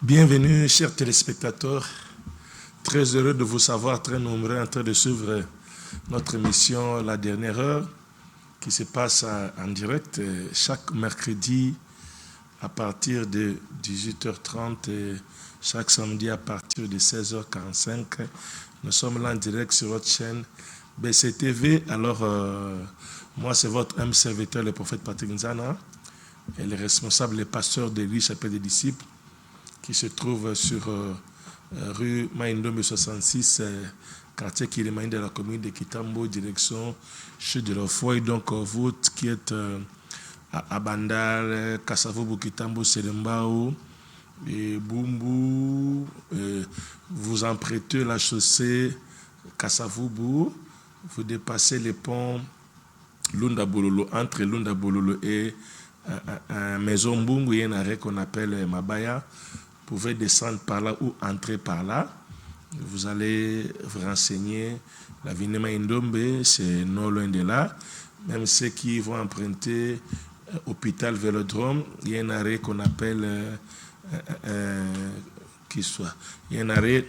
Bienvenue, chers téléspectateurs. Très heureux de vous savoir très nombreux en train de suivre notre émission La Dernière Heure qui se passe en direct chaque mercredi à partir de 18h30 et chaque samedi à partir de 16h45. Nous sommes là en direct sur votre chaîne BCTV. Alors, moi, c'est votre âme serviteur, le prophète Patrick Nzana, et le responsable, le pasteur de l'Église Chapelle des Disciples, qui se trouve sur rue Maïndombe 66, quartier Kilimani de la commune de Kitambo, direction chez de la foi. Donc, vous qui êtes à Bandal, Kassavoubou, Kitambo, Selembao, et Bumbu, vous empruntez la chaussée Kassavoubou, vous dépassez les ponts Lunda Bololo, entre Lunda Bololo et Maison Mbungu, il y a un arrêt qu'on appelle Mabaya. Vous pouvez descendre par là ou entrer par là. Vous allez vous renseigner. L'avenue Maïndombe, c'est non loin de là. Même ceux qui vont emprunter Hôpital Vélodrome, il y a un arrêt qu'on appelle il y a un arrêt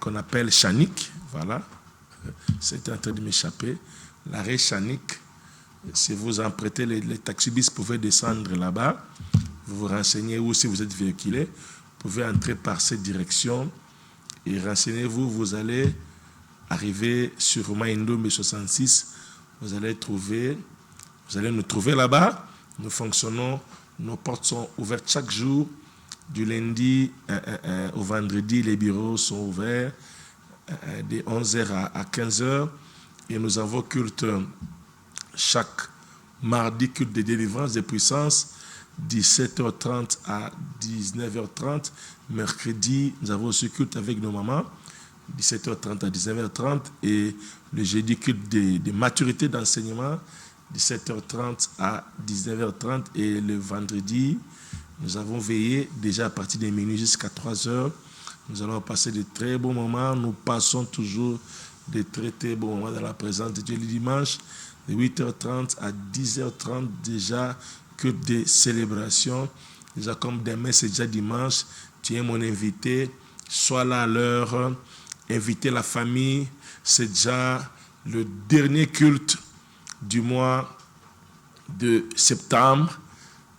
qu'on appelle Chanik. Voilà. C'était en train de m'échapper. L'arrêt Chanik. Si vous empruntez les taxibus, vous pouvez descendre là-bas. Vous vous renseignez, ou si vous êtes véhiculé, vous pouvez entrer par cette direction et renseignez-vous. Vous allez arriver sur Maïndombe 66. Vous allez nous trouver là-bas. Nous fonctionnons, nos portes sont ouvertes chaque jour. Du lundi au vendredi, les bureaux sont ouverts de 11h à 15h. Et nous avons culte chaque mardi, culte de délivrance des puissances, 17h30 à 19h30. Mercredi, nous avons aussi culte avec nos mamans, 17h30 à 19h30. Et le jeudi, culte de maturité d'enseignement, 17h30 à 19h30. Et le vendredi, nous avons veillé déjà à partir de minuit jusqu'à 3h. Nous allons passer de très bons moments. Nous passons toujours de très très bons moments dans la présence de Dieu. Le dimanche, de 8h30 à 10h30, déjà que des célébrations. Déjà comme demain, c'est déjà dimanche. Tu es mon invité. Sois là à l'heure. Invitez la famille. C'est déjà le dernier culte du mois de septembre.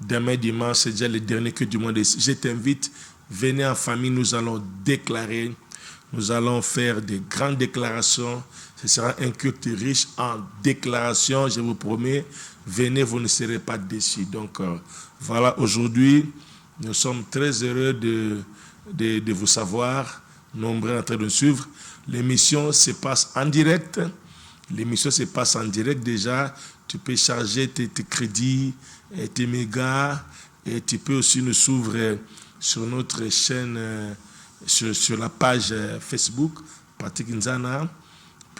Demain dimanche, c'est déjà le dernier culte du mois de septembre. Je t'invite, venez en famille. Nous allons déclarer. Nous allons faire des grandes déclarations. Ce sera un culte riche en déclarations, je vous promets. Venez, vous ne serez pas déçus. Donc, voilà, aujourd'hui, nous sommes très heureux de vous savoir, nombreux en train de suivre. L'émission se passe en direct. L'émission se passe en direct déjà. Tu peux charger tes crédits, tes mégas, et tu peux aussi nous suivre sur notre chaîne, sur la page Facebook, Patrick Nzana.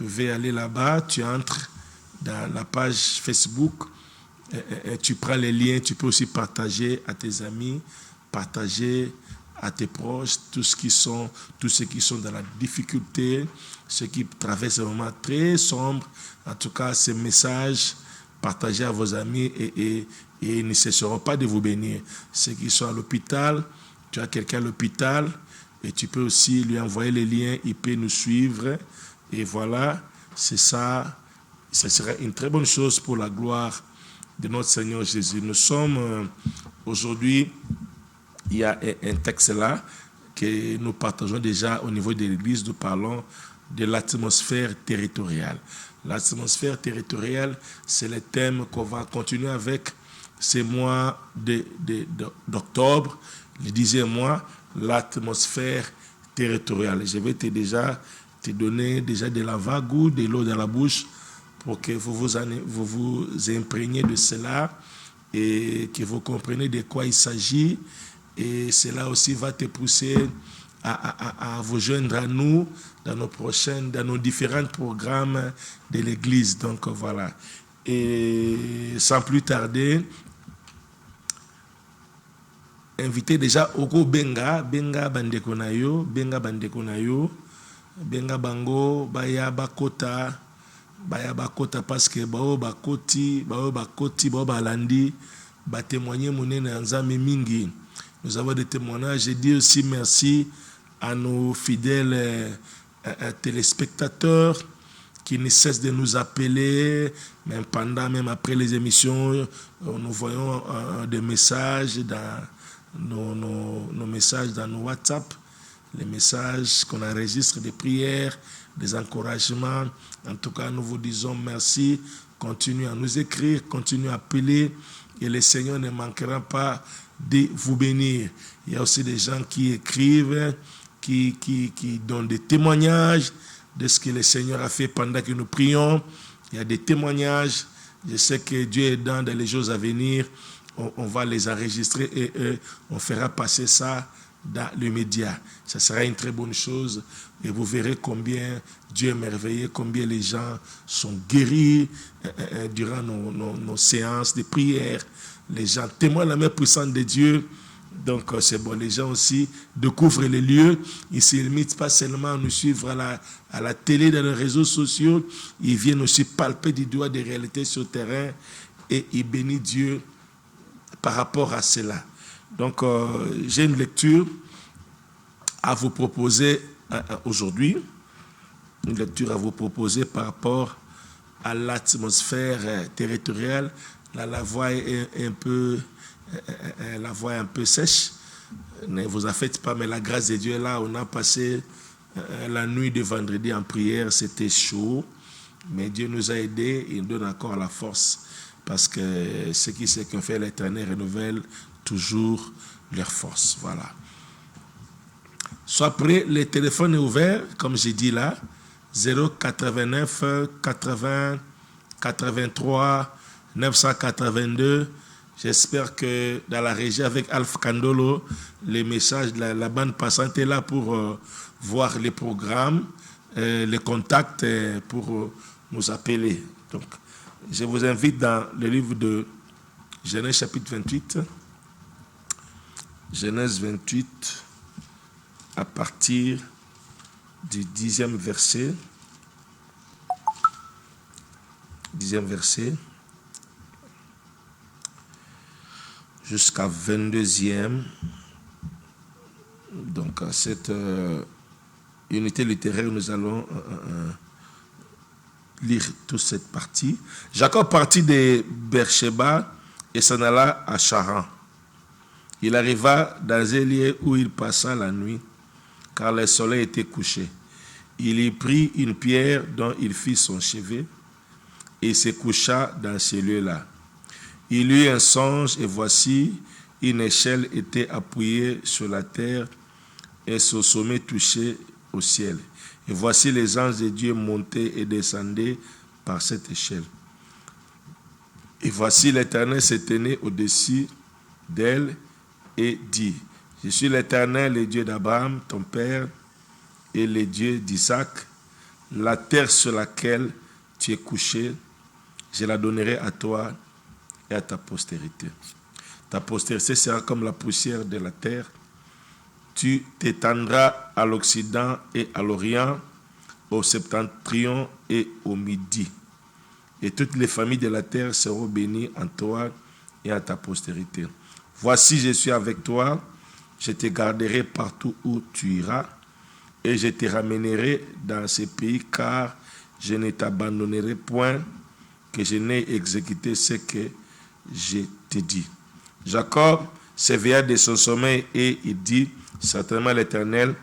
Vous pouvez aller là-bas, tu entres dans la page Facebook, et tu prends les liens, tu peux aussi partager à tes amis, partager à tes proches, tous ceux qui sont dans la difficulté, ceux qui traversent un moment très sombre. En tout cas, ces messages, partagez à vos amis et ils ne cesseront pas de vous bénir. Ceux qui sont à l'hôpital, tu as quelqu'un à l'hôpital et tu peux aussi lui envoyer les liens, il peut nous suivre. Et voilà, c'est ça. Ce serait une très bonne chose pour la gloire de notre Seigneur Jésus. Nous sommes aujourd'hui, il y a un texte là que nous partageons déjà au niveau de l'Église. Nous parlons de l'atmosphère territoriale. L'atmosphère territoriale, c'est le thème qu'on va continuer avec ces mois d'octobre, le 10e mois, l'atmosphère territoriale. Je vais te donner déjà de la vague, de l'eau dans la bouche pour que vous vous imprégniez de cela et que vous compreniez de quoi il s'agit. Et cela aussi va te pousser à vous joindre à nous dans nos différents programmes de l'Église. Donc voilà. Et sans plus tarder, invité déjà Oko Benga Bandeko na yo, Benga Bango, Baya Bakota parce que Bao Bakoti, Bao Balandi, ba témoigner monene nzambe mingi. nous avons des témoignages. Je dis aussi merci à nos fidèles téléspectateurs qui ne cessent de nous appeler, même après les émissions, nous voyons des messages dans nos messages dans nos WhatsApp, les messages qu'on enregistre, des prières, des encouragements. En tout cas, nous vous disons merci. Continuez à nous écrire, continuez à appeler et le Seigneur ne manquera pas de vous bénir. Il y a aussi des gens qui écrivent, qui donnent des témoignages de ce que le Seigneur a fait pendant que nous prions. Il y a des témoignages. Je sais que Dieu est dans les jours à venir. On va les enregistrer et on fera passer ça dans les médias. Ça sera une très bonne chose et vous verrez combien Dieu est merveilleux, combien les gens sont guéris durant nos séances de prière. Les gens témoignent la main puissante de Dieu. Donc c'est bon, les gens aussi découvrent les lieux. Ils ne se limitent pas seulement à nous suivre à la télé, dans les réseaux sociaux. Ils viennent aussi palper du doigt des réalités sur le terrain et ils bénissent Dieu par rapport à cela. Donc j'ai une lecture à vous proposer aujourd'hui. Une lecture à vous proposer par rapport à l'atmosphère territoriale. Là, la voix est un peu sèche. Ne vous en faites pas, mais la grâce de Dieu est là. On a passé la nuit de vendredi en prière. C'était chaud, mais Dieu nous a aidés. Il nous donne encore la force parce que ce qui sait qu'on fait, l'Éternel renouvelle toujours leur force. Voilà. Sois prêt, le téléphone est ouvert, comme j'ai dit là, 089 80 83 982. J'espère que dans la région avec Alpha Kandolo, les messages, la bande passante est là pour voir les programmes, les contacts pour nous appeler. Donc, je vous invite dans le livre de Genèse chapitre 28. Genèse 28, à partir du 10e verset. 10e verset. Jusqu'à 22e. Donc, à cette unité littéraire, nous allons lire toute cette partie. Jacob partit de Beersheba et s'en alla à Charan. Il arriva dans un lieu où il passa la nuit, car le soleil était couché. Il y prit une pierre dont il fit son chevet et se coucha dans ce lieu-là. Il eut un songe et voici, une échelle était appuyée sur la terre et son sommet touchait au ciel. Et voici les anges de Dieu montaient et descendaient par cette échelle. Et voici l'Éternel se tenait au-dessus d'elle et dit, je suis l'Éternel, le Dieu d'Abraham, ton père, et le Dieu d'Isaac. La terre sur laquelle tu es couché, je la donnerai à toi et à ta postérité. Ta postérité sera comme la poussière de la terre. Tu t'étendras à l'Occident et à l'Orient, au septentrion et au Midi. Et toutes les familles de la terre seront bénies en toi et à ta postérité. Voici, je suis avec toi, je te garderai partout où tu iras, et je te ramènerai dans ce pays, car je ne t'abandonnerai point, que je n'ai exécuté ce que je t'ai dit. Jacob s'éveilla de son sommeil et il dit, certainement l'Éternel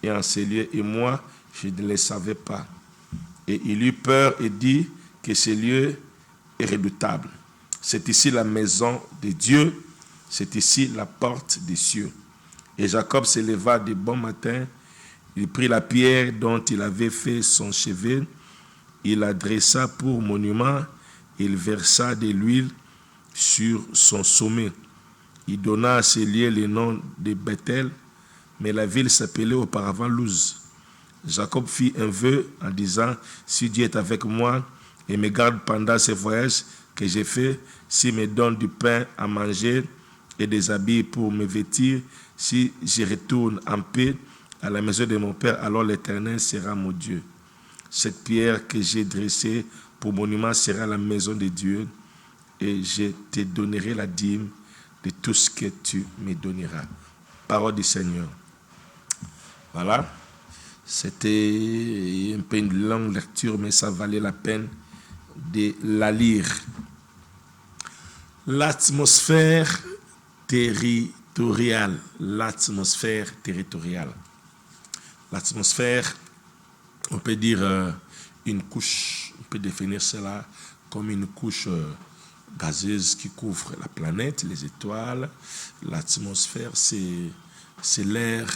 est en ces lieux, et moi, je ne le savais pas. Et il eut peur et dit que ce lieu est redoutable. C'est ici la maison de Dieu, c'est ici la porte des cieux. Et Jacob se leva de bon matin, il prit la pierre dont il avait fait son chevet, il la dressa pour monument, il versa de l'huile sur son sommet. Il donna à ce lieu le nom de Bethel, mais la ville s'appelait auparavant Luz. Jacob fit un vœu en disant, si Dieu est avec moi et me garde pendant ce voyage que j'ai fait, s'il me donne du pain à manger et des habits pour me vêtir, si je retourne en paix à la maison de mon père, alors l'Éternel sera mon Dieu. Cette pierre que j'ai dressée pour monument sera la maison de Dieu, et je te donnerai la dîme de tout ce que tu me donneras. Parole du Seigneur. Voilà. C'était un peu une longue lecture, mais ça valait la peine de la lire. L'atmosphère territoriale. L'atmosphère territoriale. L'atmosphère, on peut dire une couche, on peut définir cela comme une couche gazeuse qui couvre la planète, les étoiles. L'atmosphère, c'est l'air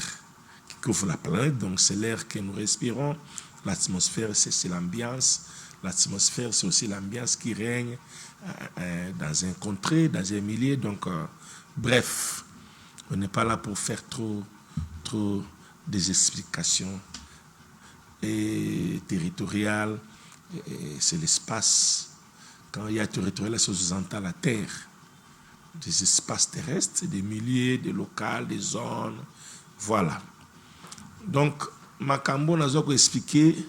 qui couvre la planète, donc c'est l'air que nous respirons. L'atmosphère, c'est l'ambiance. L'atmosphère, c'est aussi l'ambiance qui règne dans un contrée, dans un milieu. Donc, bref, on n'est pas là pour faire trop des explications territoriales. C'est l'espace. Quand il y a territorial, ça sous-entend la terre. Des espaces terrestres, des milliers, des locales, des zones. Voilà. Donc, Makambo n'a pas expliqué,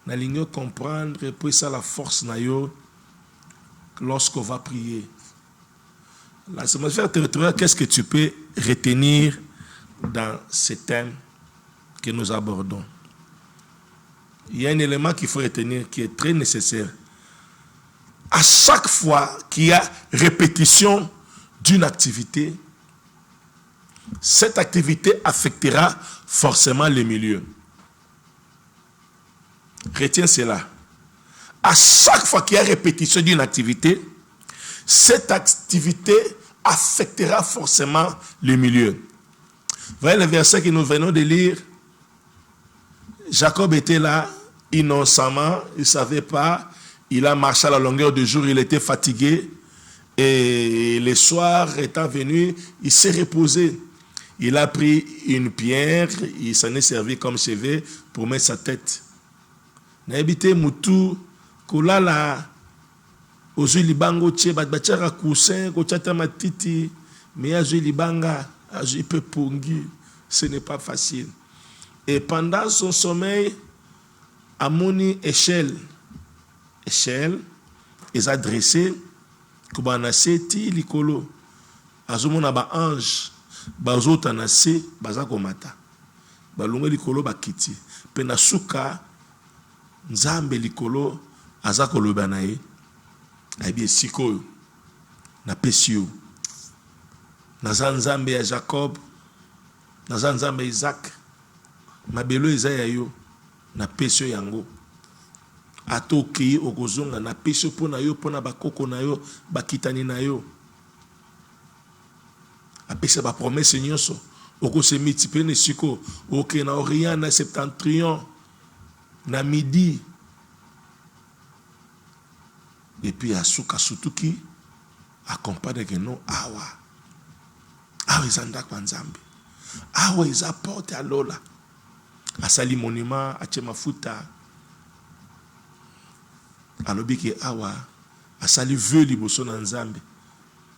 n'a pas comprendre, et puis ça la force na yo lorsqu'on va prier. L'atmosphère territoriale, qu'est-ce que tu peux retenir dans ce thème que nous abordons? Il y a un élément qu'il faut retenir qui est très nécessaire. À chaque fois qu'il y a répétition d'une activité, cette activité affectera forcément le milieu. Retiens cela. À chaque fois qu'il y a répétition d'une activité, cette activité affectera forcément le milieu. Vous voyez le verset que nous venons de lire. Jacob était là, innocemment, il ne savait pas. Il a marché à la longueur du jour, il était fatigué. Et le soir étant venu, il s'est reposé. Il a pris une pierre, il s'en est servi comme chevet pour mettre sa tête. Naibite mutu kulala ozui libango tche batchara coussin kochata matiti mais azui libanga azui peu pongi, ce n'est pas facile. Et pendant son sommeil, amoni échelle, ils a dressé kubanaseti likolo azomona ba ange bazotanase bazakomata balunga likolo bakiti pena suka nzambe likolo azakoloba na ye aibi sikoyo na pesio naza nzambe ya Jacob naza nzambe ya Isaac mabelo eza ya yo na pesio yango atoki okozonga na pesio pona yo pona bakoko na yo bakitani na yo apesa ba promesse nyonso okose multiplier ne siko oke na orient na septentrion na midi et puis asuka sutuki accompagne que non awa izanda kwa nzambe awa iza porte alola asali monument ache mafuta alobi ke awa asali vœu liboso na nzambe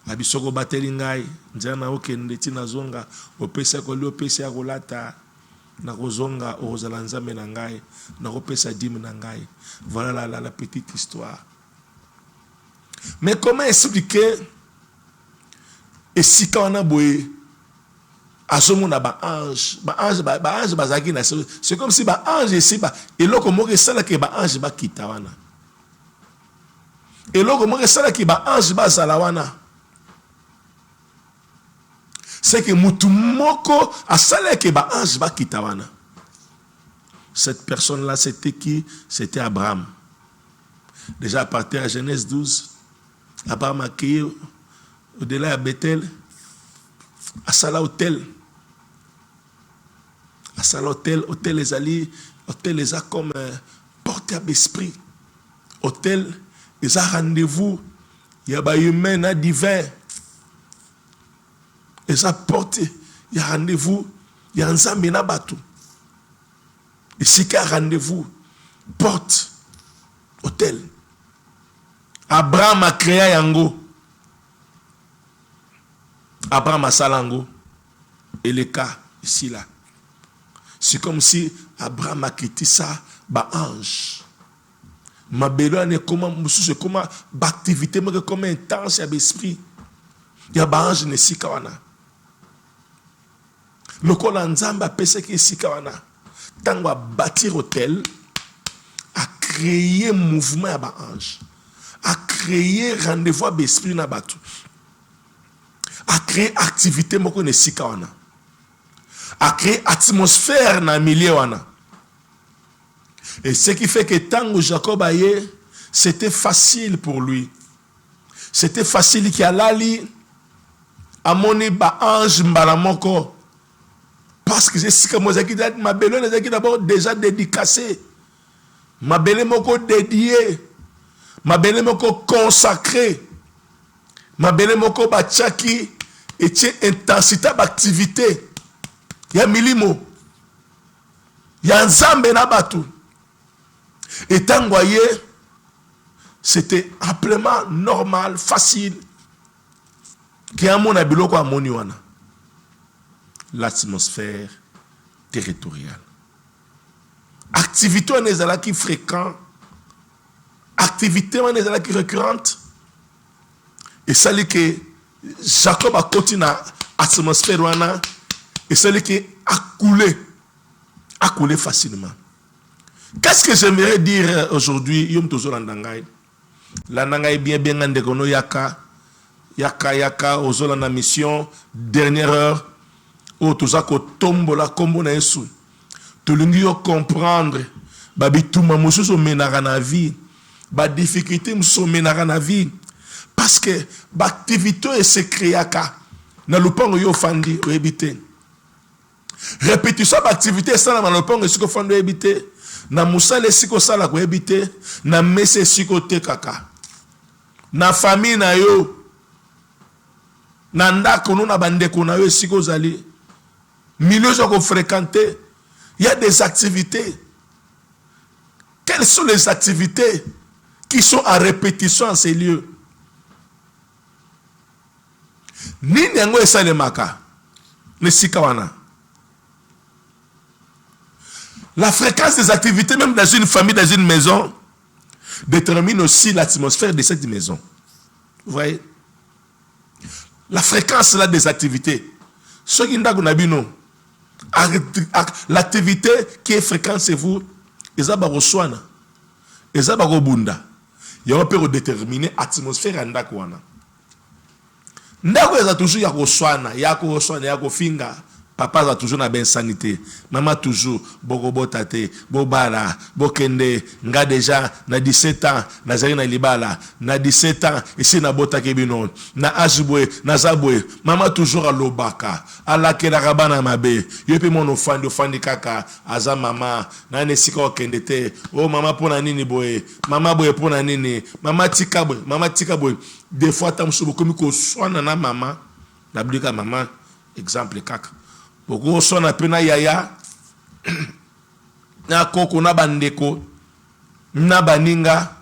abisoko bateli ngai nzana okende tina zonga opesa ko lo pesa ya kolata na kozonga ozala nzambe na ngai na kopesa dîme na ngai. Voilà la petite histoire. Mais comment expliquer et si quand on a boé à ce moment ba ange bazaki na c'est comme si ba ange ici ba et loko mo ke sala ke ba ange ba kitawana et loko mo ke sala ke ba ange ba salawana c'est que mutumoko a salé que ba ange ba kitawana. Cette personne là c'était qui? C'était Abraham. Déjà à partir de Genèse 12, Abraham a créé au-delà à Bethel à Sala hôtel. À Sala hôtel les alliés, hôtel les a comme porté à l'esprit. Hôtel les a rendez-vous, il y a pas humain à divin. Ils apportent, il y a rendez-vous, il y a un zambina batou. Et si qu'il y a rendez-vous, porte, hôtel. Abraham a créé Yango. Abraham a salango. Et le cas, ici là. C'est comme si Abraham a quitté ça, bah ange. Ma belle comment, comment, activité, comment intense à l'esprit. ya ba ange ne sika wana. Lokola nzamba pese ki sika wana. Tango a bâtir hôtel, a créer mouvement ya ba ange, a créer rendez-vous à l'esprit na batu, a créer activité moko ne sika wana, a créer atmosphère na milieu wana. Et ce qui fait que tango Jacob aye, c'était facile pour lui. C'était facile qu'il y a lali amoni ba ange mbala moko. Parce que c'est ce que moi j'ai dit, ma belle est d'abord déjà dédicacée. Ma belle moko dédiée. Ma belle moko consacrée. Ma belle moko bachaki et tient intensité d'activité. Il y a milimo. Il y a un zambe na batu. Et tant voyez, c'était amplement normal, facile. Qu'il y a mon abiloko à moniwana. L'atmosphère territoriale. Activité on est là qui fréquent. Activité on est là qui récurrente. Et ça dit que Jacob a continué à l'atmosphère wana. Et ça dit que a coulé facilement. Qu'est-ce que j'aimerais dire aujourd'hui? Yom tozo landangai. Landangai bien ngande kono yaka ozo landa mission dernière heure. O toza ko tombola kombo na Yesu. Tolingi yo comprendre ba bituma mususu menaka na vie. Ba difficulté mususu menaka na vie. Parce que ba activité e se créaka na lupango yo fandi o ebité. Répétition ba activité ça na lupango e siko fandi o ebité. Na musale siko sala ko ebité, na messe siko te kaka. Na famille na yo na ndako no na bandeko na yo siko zali. Milieu qu'on fréquenter, il y a des activités. Quelles sont les activités qui sont à répétition en ces lieux? Ni nyango esalemaka, ne sikawana. La fréquence des activités, même dans une famille, dans une maison, détermine aussi l'atmosphère de cette maison. Vous voyez? La fréquence là des activités. Ce qui l'activité qui est fréquente chez vous, ils ont soin, ils ont bunda. Il y a un peu déterminer l'atmosphère en dakwana. Ndako a toujours yako finga. Papa a toujours na ben sanité. Maman toujours boko tate, bobala, bokende, nga déjà na 17 ans, na zari na libala, na 17 ans, ici na bota kebinon, na ajibwe, na zabwe, maman toujours à lobaka, à la kela rabana mabe, yope mon ofandi kaka, aza mama, na nesika okende te, oh maman pona nini boye, maman boye pona nini, maman tika boye, des fois tam subo komi ko swana na maman, la blika maman, exemple kaka. Beaucoup sont à peine yaya, na koko na bandeko, na baninga,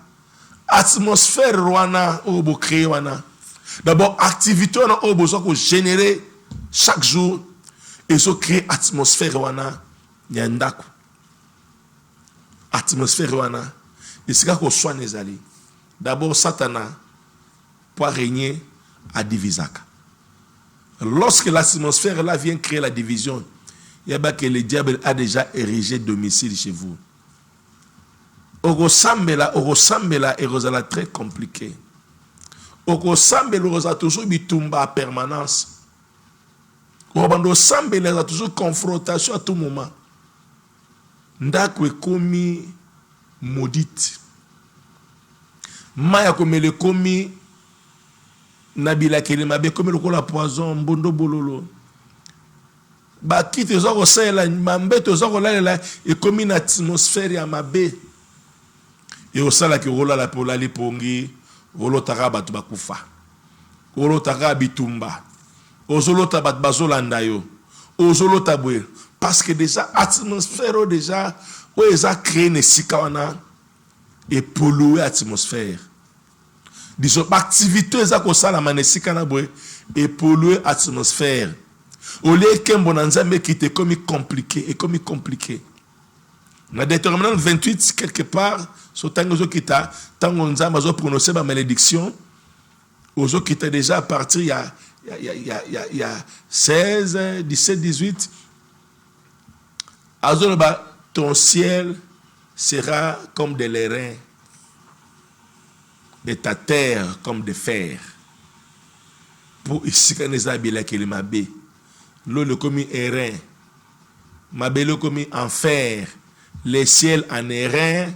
atmosphère wana obo créé wana. D'abord activité wana obo so ko générer chaque jour et so créer atmosphère wana nyandako. Atmosphère wana, isika ko soine ezali. D'abord Satana pour régner à divisaka. Lorsque l'atmosphère là vient créer la division, il y a que le diable a déjà érigé domicile chez vous. Orosambela et Rosala très compliqué. Orosambela Rosa toujours bitumba à permanence. Orosambela a toujours confrontation à tout moment. Ndakwe komi maudite. Maya komele komi Nabila Kelemabe comme le la poison mbondo bololo ba kite zo ko sela mambeto zo ko la et comme une atmosphère ya mabe et au sala ki rola la pola lipongi rolo taraba tu bakufa rolo tarabi bitumba ozolo tabat bazolanda yo ozolo tabwe parce que déjà atmosphère déjà où ils a créé ne sikawana et polluer atmosphère. Disons, l'activité et polluer l'atmosphère. Au lieu qu'un bon ensemble qui était comme compliqué, et comme compliqué. Dans déterminant 28, quelque part, sur Tangozo Kita, Tango Nzamba a prononcé ma malédiction, Ozo Kita déjà à partir, il y a 16, 17, 18. Azoloba, ton ciel sera comme de l'airain et ta terre comme de fer. Pour ici, quand les habits qui les mabé, l'eau le commis airain, mabé le commis en fer, les ciels en airain,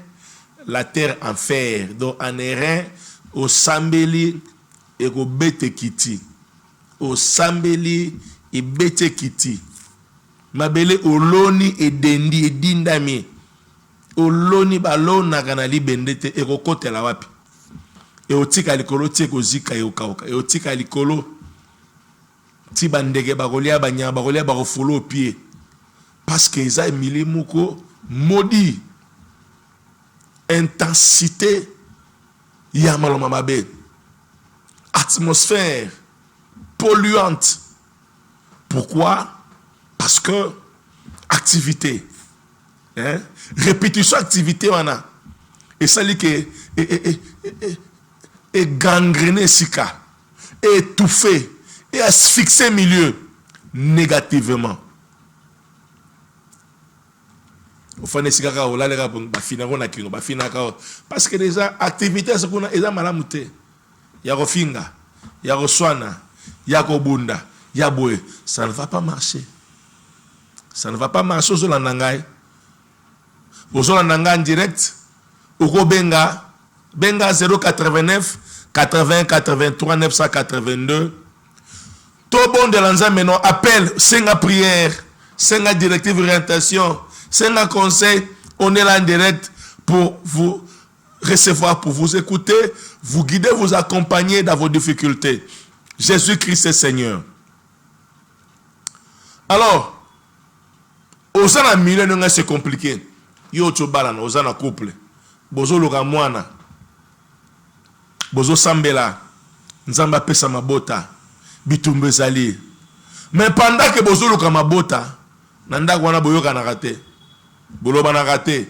la terre en fer. Donc en airain, au sambeli et au bete kiti. Au sambeli et bete kiti. Mabele au loni et dendi et dindami. Au loni balona kanali bendete et au kote la wapi. Et au tika likolo tiko zika et au kauka. Et au tika likolo ti bandege bagolia banya bagolia bagofolo au pied. Parce que ils ont mis moko maudit. Intensité yamalomamabe. Atmosphère polluante. Pourquoi? Parce que activité, répétition activité on a. Et ça dit que et gangréné sika, et étouffé, et asphyxié milieu négativement. Parce que déjà activité c'est qu'on a déjà malamute. Ya rofinga, ya roswana, ya kobunda, ya boe, ça ne va pas marcher. Ça ne va pas marcher aux Olandangay. Aux Olandangay en direct. Au Benga. Benga 089 80 83 982. Tout bon de l'anza maintenant appelle 5 prière, 5 directive orientation, 5 conseil. On est là en direct pour vous recevoir, pour vous écouter, vous guider, vous accompagner dans vos difficultés. Jésus-Christ est Seigneur. Alors, Osana milieu c'est compliqué. Yo tobala na osana couple. Bozo loka mwana. Bozo sambela. Nzamba pesa mabota. Bitumbe zali. Mais pendant que bozo loka mabota, nanda wana boyoka na raté. Boloba na raté.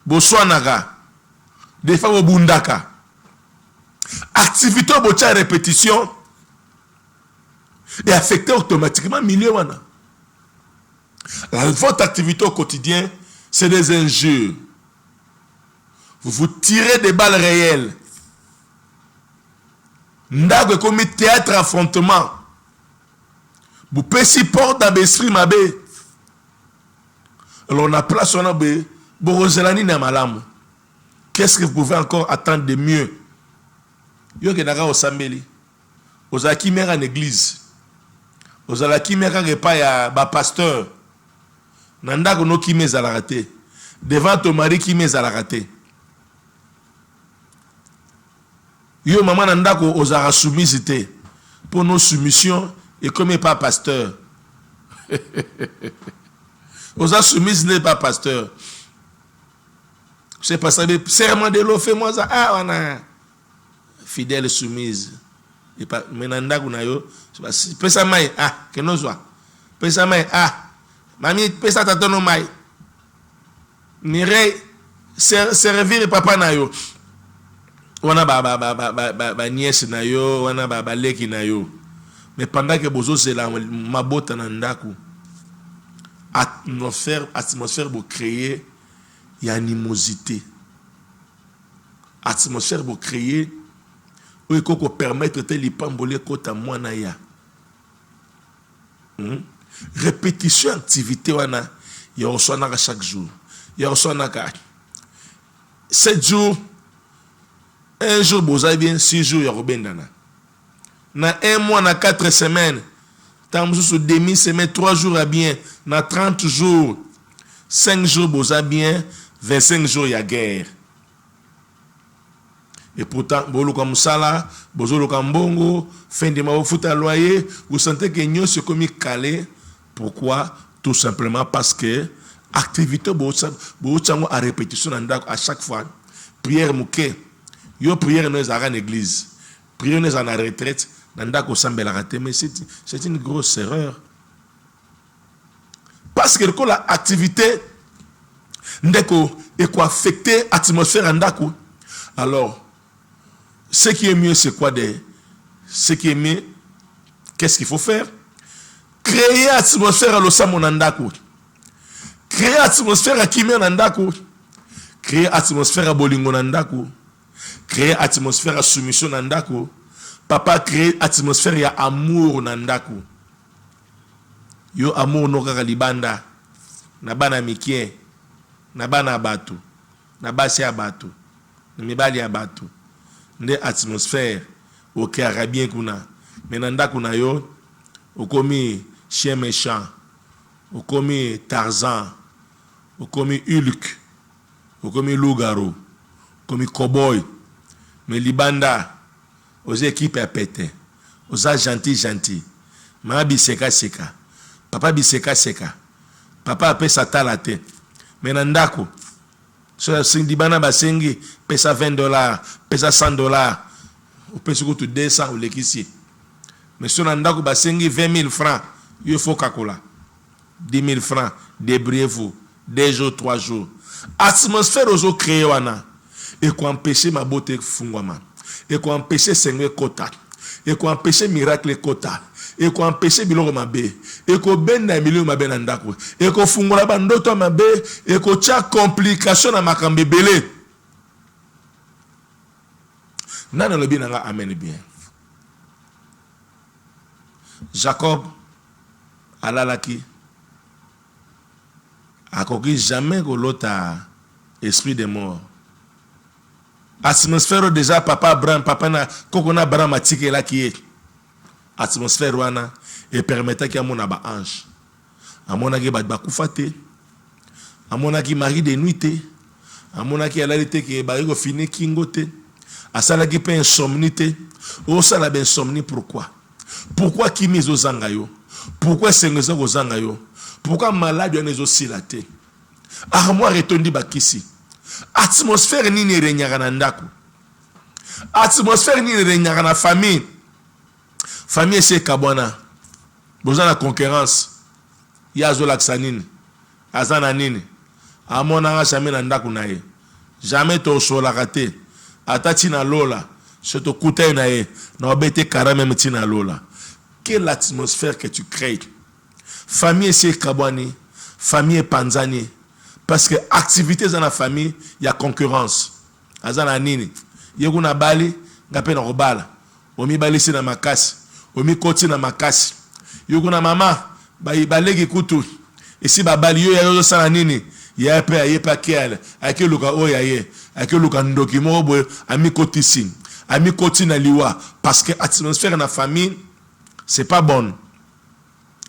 Boswanaka. Des fois bundaka. Activité bocha répétition et affecter automatiquement milieu wana. Votre activité au quotidien, c'est des injures. Vous vous tirez des balles réelles. Ndago comme théâtre affrontement. Vous pèsez porte dans l'esprit mabé. Alors on a place on a bé. Borozelani na malamu. Qu'est-ce que vous pouvez encore attendre de mieux? Yo ke naka osambeli. Ozaki mère en église. Ozalaki mère repas ya ba pasteur. Nanda kono qui met à la raté. Devant ton mari qui met à la raté. Yo maman nanda ko ozara soumisité. Pour nos soumissions et comme pas pasteur. Oza soumise n'est pas pasteur. C'est pas ça de serment de l'eau fait moi ça ah on a fidèle soumise. Et pas menanda ko na yo pesa mai ah que nous soit. Pesa mai ah Mami, pesa tatono mai. Nire servir papa na yo. Wana ba nièce na yo, wana ba leki na yo. Mais pendant que bozo c'est la mabota na ndaku. Atmosphère pour créer y animosité. Atmosphère pour créer ou ko permettre te li pambolé kota mwana ya. Répétition activité wana ya oswana chaque jour ya oswana ka 7 jours un jour boza bien 6 jours ya robendana na un mois na 4 semaines tant sur demi semaine 3 jours à bien na 30 jours 5 jours boza bien 25 jours ya guerre et pourtant bolo comme sala bozolo comme bongo fin de mois futa loyer vous sentez que nyo se comme calé. Pourquoi? Tout simplement parce que activité à répétition à chaque fois. Prière mouké. Yo prière nous à l'église. Prière nous à la retraite. Mais c'est une grosse erreur. Parce que l'activité ndeko est quoi affecter l'atmosphère ndako. Alors, ce qui est mieux, c'est quoi? Ce qui est mieux, Qu'est-ce qu'il faut faire? Créer atmosphère à l'osamo nandako. Créer atmosphère à kimé nandako. Créer atmosphère à bolingo nandako. Créer atmosphère à soumission nandako. Papa créer atmosphère ya amour nandako. Yo amour no kaka libanda. Na bana mikien. Na bana batu. Na basi ya batu. Na mibali ya batu. Nde atmosphère ok arabien kuna. Mais nandako na yo okomi chien méchant. Okomi Tarzan. Okomi Hulk. Okomi Lougaro. Okomi Cowboy. Mais libanda aux équipes à péter. Aux gentil. Mama biseka seka. Papa biseka seka. Papa appelle sa talate. Mais nandako. So libanda basengi pesa $20, pesa $100. Ou pesa ko tu 200 ou lekisi. Mais so nandako basengi 20,000 francs. Il faut kakola. 10,000 francs. Débrouillez-vous. 2 jours, 3 jours. Atmosphère aux eaux créées wana. Et qu'on empêche ma beauté fungwama. Et qu'on empêche Seigneur kota. Et qu'on empêche miracle kota. Et qu'on empêche biloko mabe. Et qu'on benda milieu mabe nandako. Et qu'on fungola bandoto mabe. Et qu'on tia complication na makambe belé. Nana le bien amen bien. Jacob alalaki. Akoki jamais que l'autre esprit de mort. Atmosphère déjà papa Abraham, papa na kokona Abraham atike la qui est. Atmosphère wana et permettait qu'il y ait mon ange. Amona ki ba kufate. Amona ki mari de nuité. Amona ki alalite ki ba ko fini kingote. Asala ki pe insomnité. O sala ben insomnie pourquoi? Pourquoi qui mise aux angayo? Pourquoi sengoza aux angayo? Pourquoi malade yon aussi la tête? Armoire retondi bakisi. Atmosphère ni ne renyaka na ndako. Atmosphère ni ne renyaka na famille. Famille c'est kabwana. Besoin la concurrence. Yazo laksanine. Azana nini. Amona nga jamais na ndako na ye. Jamais to sola raté. Atati na lola. Se to kutay na ye. Na obete kara même tina lola. Quelle atmosphère que tu crées? Famille c'est kabwani. Famille panzani. Parce que activités dans la famille, il y a concurrence. Azana nini. Yeguna bali, ngape na robala. Omi bali si na makasi. Omi koti na makasi. Yeguna mama, balegi kutu. Et si babali yo yayo sana nini. Ye pa kiale. Ake luka oyaye. Ake luka ndoki mobo ami koti si. Ami koti na liwa. Parce que l'atmosphère dans la famille, c'est pas bonne.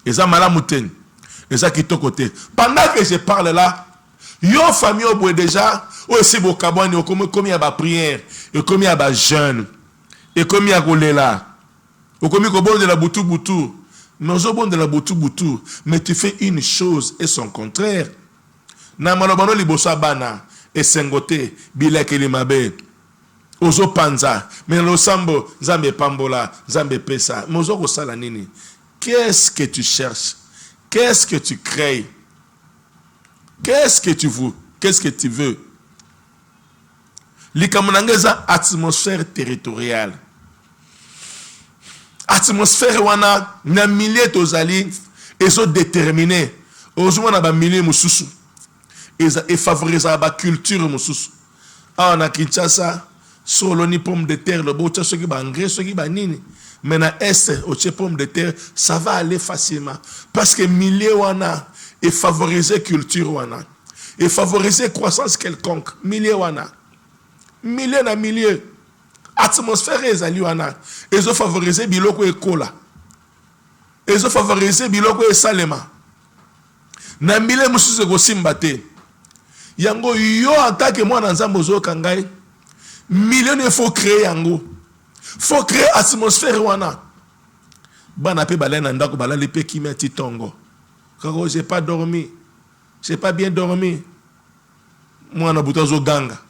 Et ça malamuten. Et ça qui est côté. Pendant que je parle là, yo famille au bout déjà, aussi beau kabouani, comme il y a ba prière, et comme il y a ba jeûne, et comme il y a golela, ou comme il y a bon de la boutou. Mais au bon de la boutou, mais tu fais une chose et son contraire. Na malobano libosa bana, et sengote, bilek elimabe, ozo panza, mais lo sambo, zambe pambola, zambe pesa, mozo kosala nini. Qu'est-ce que tu cherches? Qu'est-ce que tu crées? Qu'est-ce que tu veux? Qu'est-ce que tu veux? Likamunangeza atmosphère territoriale. Atmosphère wana na milliers tozali et sont déterminés. Aujourd'hui na ba milliers mususu. Et favoriser la culture mususu. Ah na Kinshasa solo ni pomme de terre le bocha soki ba engrais soki ba nini. Mais na est au pomme de terre ça va aller facilement parce que milliers wana et favoriser culture wana et favoriser croissance quelconque milliers wana milliers na milliers atmosphère ezali wana ezo favoriser biloko ekola ezo favoriser biloko esalema na milliers mususu ko simba te yango yo attaque moi na nzambo zo kangai millions il faut créer yango. Faut créer atmosphère wana. Bana pe balena ndako balali pe kimia titongo. Kako j'ai pas dormi. J'ai pas bien dormi. Moi na butozo ganga.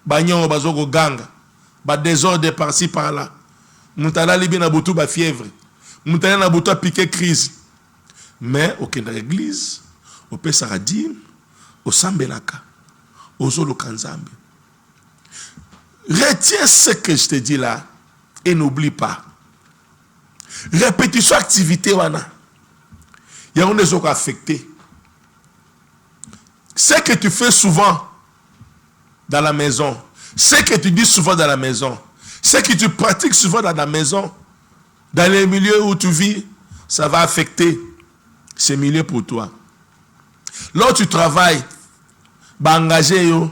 Banyo bazoko ganga. Ba désordre par-ci par-là. Mutala libi na butu ba fièvre. Mutala na butu piqué crise. Mais aucune église, au pesaradim, au sambelaka, au zolo kanzambe. Retiens ce que je te dis là. Et n'oublie pas, Répétition activité wana. Il y a des autres affectés. Ce que tu fais souvent dans la maison, ce que tu dis souvent dans la maison, ce que tu pratiques souvent dans la maison, dans les milieux où tu vis, ça va affecter ces milieux pour toi. Lorsque tu travailles, bah engager dans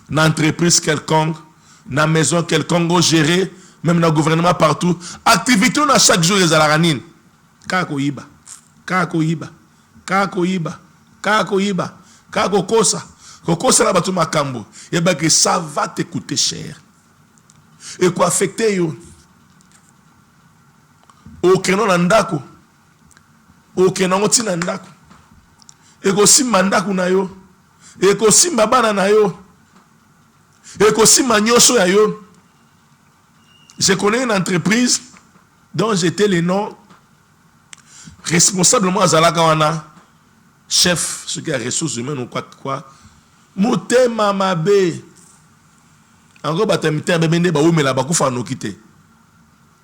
une entreprise quelconque, dans une maison quelconque, gérer, même dans le gouvernement partout, activité dans chaque jour les alaranines. Kakoiba, kakoiba, kakoiba, kakoiba, kakokosa, kokosa la batu makambo. Et bien que ça va te coûter cher. Et quoi affecter yo? Okeno nandako, okeno ngoti nandako. Eko simba ndako na yo, eko simba bana na yo, eko simba nyoso ya yo. Je connais une entreprise dont j'étais le nom responsablement à Zalakawana, chef, ce qui est ressources humaines ou quoi. Moutema mabe. Encore batamite bemende ba oumela bakufa no kite.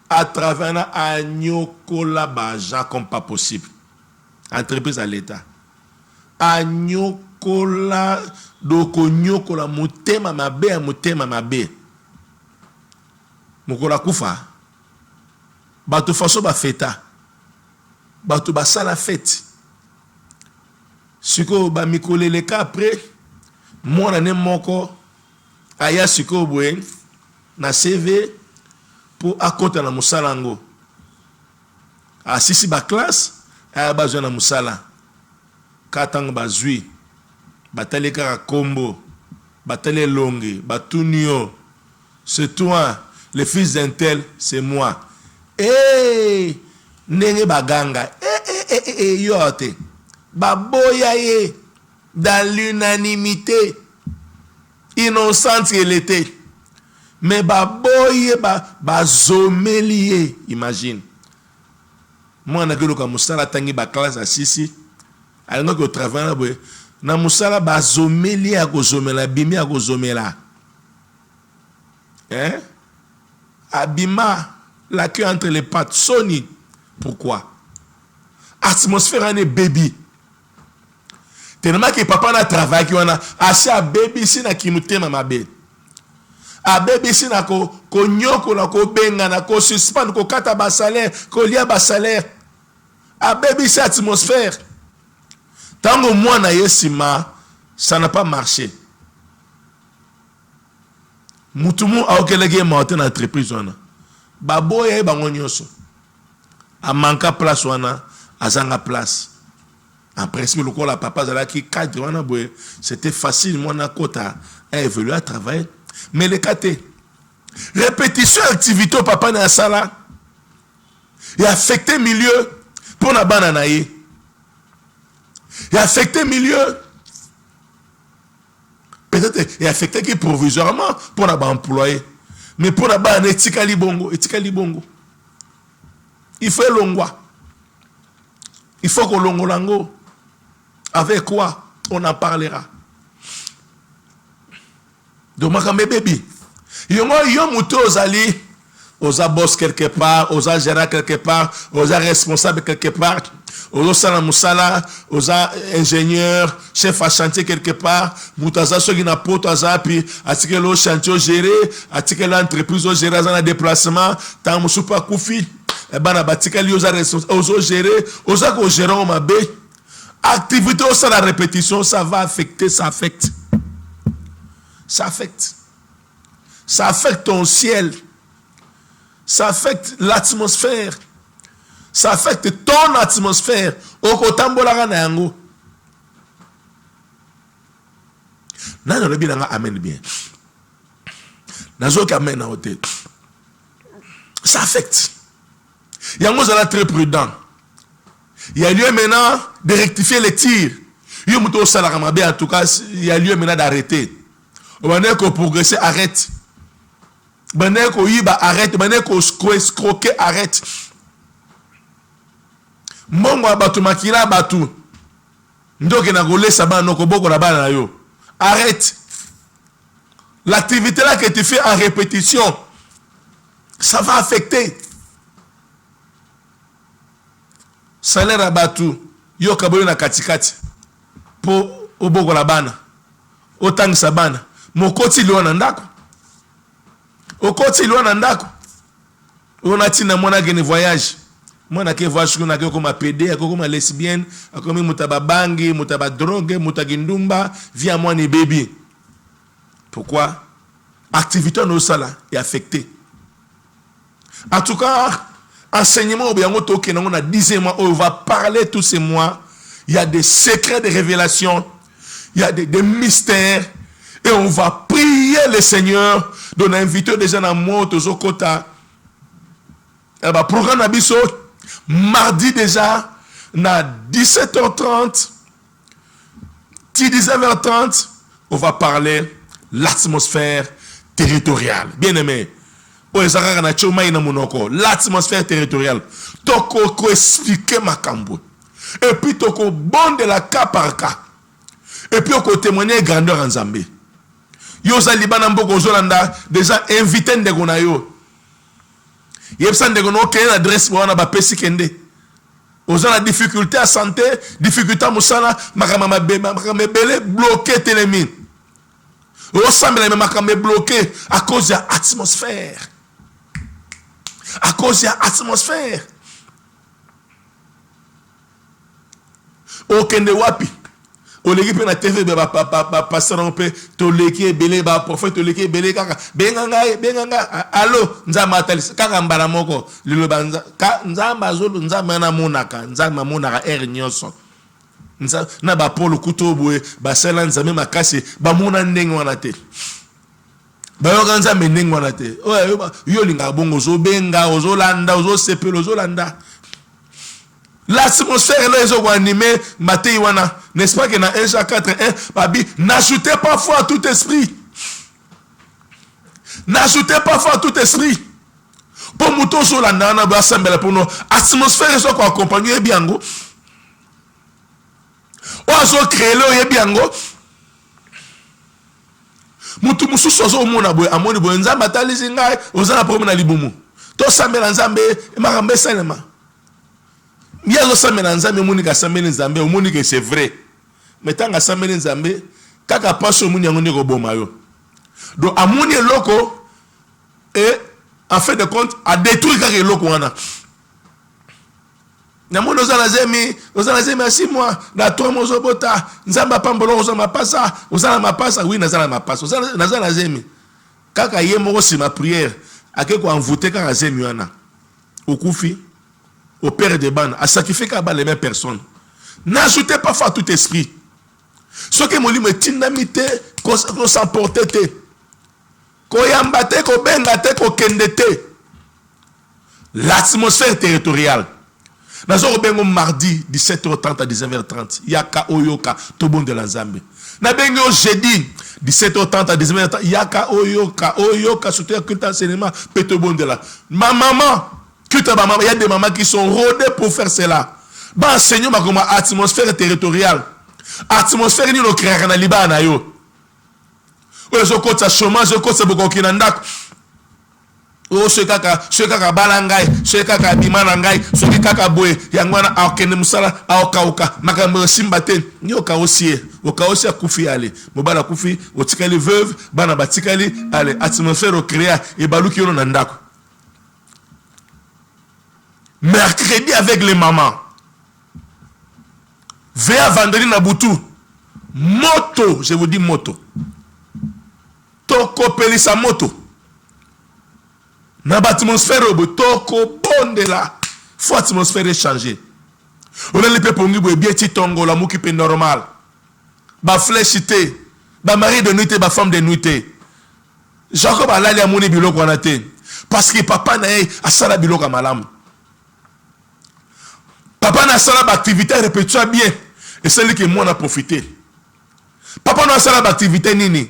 À travers na agnokola baja comme pas possible. Entreprise à l'État. Agnokola doko nyokola moutema mabe. Mokola kufa. Bato faso ba feta. Bato ba sala fête. Siko ba mikole le ka après. Moi na moko aya siko bwe na CV pour akota na musalango. Asisi ba classe aya bazwa na musala. Katang bazui. Batale kaka kombo. Batale longue. Batunio. C'est toi. Le fils d'un tel, c'est moi. Eh, nenge baganga. Yote. Baboya ye. Dans l'unanimité. Innocente elle était. Mais baboye, bazomelie. Imagine. Moi, on a que le musala tangi ba classe à sisi. Alors que au travail, na musala bazomelie à gozomela, bimi à gozomela. Hein? Abima, la queue entre les pattes, Sony. Pourquoi? Atmosphère est baby. Tellement que papa n'a travaillé, qui a assez à baby ici, na qui nous t'aime ma bête. A baby ici, na ko nyoko, na ko benga, na ko suspend, ko kata ba salaire, ko lia ba salaire. A baby ici, atmosphère. Tant que moi, na yesima, ça n'a pas marché. Mutumu a okelege maote na entreprise wana. Baboye bango nyoso. A manka place wana, azanga place. En principe, le corps la papa zala qui cadre wana boye, c'était facile moi na kota a évolué à travailler. Mais le kate répétition activité papa na sala. Et affecté milieu pour na bana na ye. Et affecté milieu peut-être est affecté qui provisoirement pour la employé. Mais pour la banque, etikali bongo. Il faut longwa. Il faut que longo lango. Avec quoi on en parlera. Donc, ma bébé, yon mouto aux alliés, aux boss quelque part, aux gérants quelque part, aux responsables quelque part. Aux salamoussala, aux ingénieurs, chef à chantier quelque part, moutaza ceux qui n'a pas taza puis attiquer le chantier géré, attiquer l'entreprise au gérer dans le déplacement, tant moussou pas koufi, et ben abatika li aux gérer, aux gérants ma bé. Activité au sein de la répétition, ça va affecter, ça affecte. Ça affecte. Ça affecte ton ciel. Ça affecte l'atmosphère. Ça affecte ton atmosphère. Au kotambola na yango. Nana le bien amen bien. Nazo kamen na hotel. Ça affecte. Yango zala très prudent. Il y a lieu maintenant de rectifier les tirs. Yo muto salarama bien en tout cas, il y a lieu maintenant d'arrêter. On est qu'on progresser, arrête. On est qu'on yiba arrête, on est qu'on escroquer, arrête. Mongo abatu makila abatu. Ndoke na gole saba noko boko na bana yo. Arrête. L'activité là que tu fais en répétition, ça va affecter. salaire à batu yo kaboyo na katikati po oboko la bana otangisa bana mokoti liwa na ndako okoti liwa na ndako ona tina mwana gene voyage mwana ke voyage kuna ke koma PD ko koma lesbienne akomi mutaba bangi mutaba drogue mutagindumba via mwana baby. Pourquoi? Activité no sala est affectée. En tout cas, enseignement au biango toke na on a 10e mois on va parler tous ces mois. Il y a des secrets de révélation, il y a des mystères et on va prier le Seigneur. Donc on a invité des gens à moto zokota. Programme Abisso mardi déjà na 17h30 19h30 on va parler l'atmosphère territoriale. Bien aimé, l'atmosphère territoriale. Toko expliquer ma cambo. Et puis toko bon de la cas par cas. Et puis on témoigner grandeur en Zambie. Yo za libana mboko zolanda déjà invité ndegona yo. Yebsa ndegona ok adresse pour na ba pesi kende. Oza la difficulté à santé, difficulté à musala, makama belé bloqué télémine. On semble même bloqué à cause de l'atmosphère. À cause de l'atmosphère. Okende wapi. Oleki na TV passer un peu to leki belé ba prophète leki belé kaka benganga allo nzamba talis kaka mbala moko lelo banza nzamba zolo nzamba na monaka nzamba monaka nyonso na ba polo kutoboe ba sala nzambe makasi ba mona ndenge wana te ba yoka nzambe ndenge wana te yo linga bongo zo benga ozolanda ozosepelo ozolanda. L'atmosphère là, ils ont animé Matthieu wana, n'est-ce pas que dans 1 Jean 4:1, Babi, n'ajoutez pas foi à tout esprit. N'ajoutez pas foi à tout esprit. Pour mouton sur la nana, pour nous, atmosphère ils sont accompagnés bien go. Ozo créé le biango. Mutu musu sozo mona boy, amoni boy nzamba talizi ngai, ozana promena libumu. To sambela nzambe, makambe salema. Il y a aussi des gens qui c'est vrai. Mais tant que ça mène Zambé, kaka passe au monde yango ko bomayo. Donc à mon loko et en fait de compte à détruire kaka loko wana. Na mon ozana zemi 6 mois, na 3 mois zobota, nzamba pambolo ozama pasa, ozana mapasa, oui nazana mapasa, ozana zemi. Kaka yemo si ma prière, akeko envoûter kaka zemi wana. Okufi au père de ban, à sacrifier les mêmes personnes. N'ajoutez pas foi à tout esprit. Ce que mon livre est dynamité, qu'on s'emporte, qu'on yambate, qu'on bengate, qu'on kendete. L'atmosphère territoriale. Nous avons mardi 17h30 à 19h30. Yaka Oyoka, tout bon de la Zambie. Nous avons jeudi 17h30 à 19h30. Yaka Oyoka, soutien culte enseignement, tout bon de la. Ma maman. Il y a des mamans qui sont rodées pour faire cela. Bah, Seigneur, ma comme atmosphère territoriale. Atmosphère ni no créer na Liban yo. O le soko tsa chômage, soko tsa boko kinanda. O ce kaka balangai, ce kaka bimanangai, ce kaka boy, yangwana akene musala aokauka, makambo simbate, ni okaosie, okaosia kufi ale. Mobala kufi, otikali veuve, bana batikali ale atmosphère o créer et baluki yo nandako. Mercredi avec les mamans. Vers vendredi Nabutu. Moto, je vous dis moto. Toko pelisa moto. Na atmosphère toko bonde là. Faut atmosphère changer. On a les peuples qui bien titongo la mouki pe normal. Ba flèchité, ba mari de nuité, ba femme de nuité. Jacob a l'ali amoni biloko wanate. Parce que papa na a sala biloko malamu. Papa n'a pas d'activité répétée bien. Et celle que moi on a profité. Papa n'a pas d'activité nini.